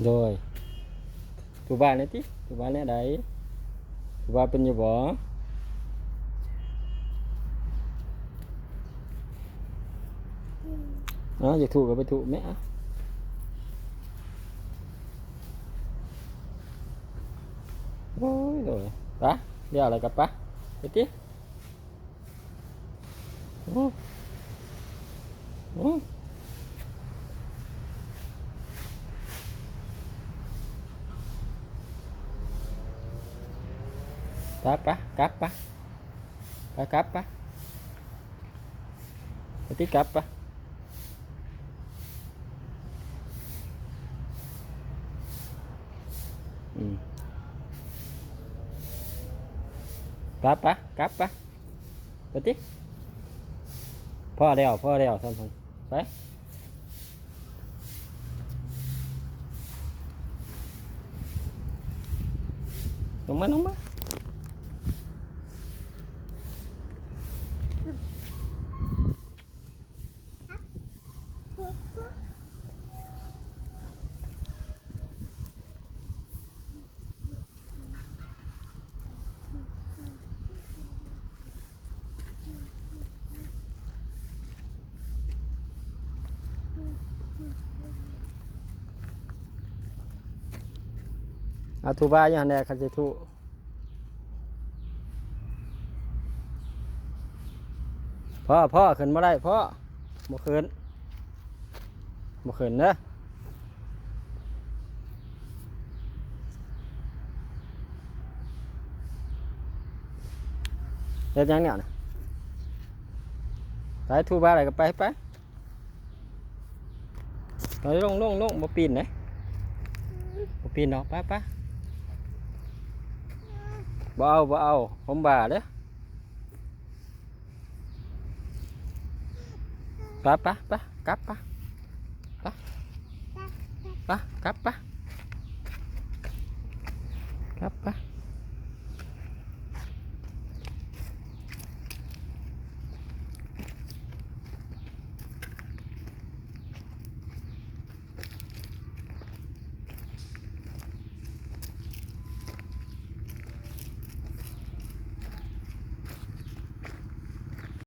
rồi tụi ba này tí tụi ba này đấy tụi ba bên như bỏ đó giờ thụ cái thụ mẹ ôi rồi ba đeo lại cặp ba cái tí capa capa capa cái capa capa capa cái tíพอแล้วท่านผู้ไปลงมาเอาทูบาอย่างนี้คันจะทูพ่อขึ้นมาได้พ่อบ่ขึ้นเนอะเดี๋ยวยังเนี่ยนะไปทูบาอะไรก็ไปไปลงบ่ปีนไหนบ่ปีนเนาะไปบ่เอาผมบ่าเด้อไปกลับไป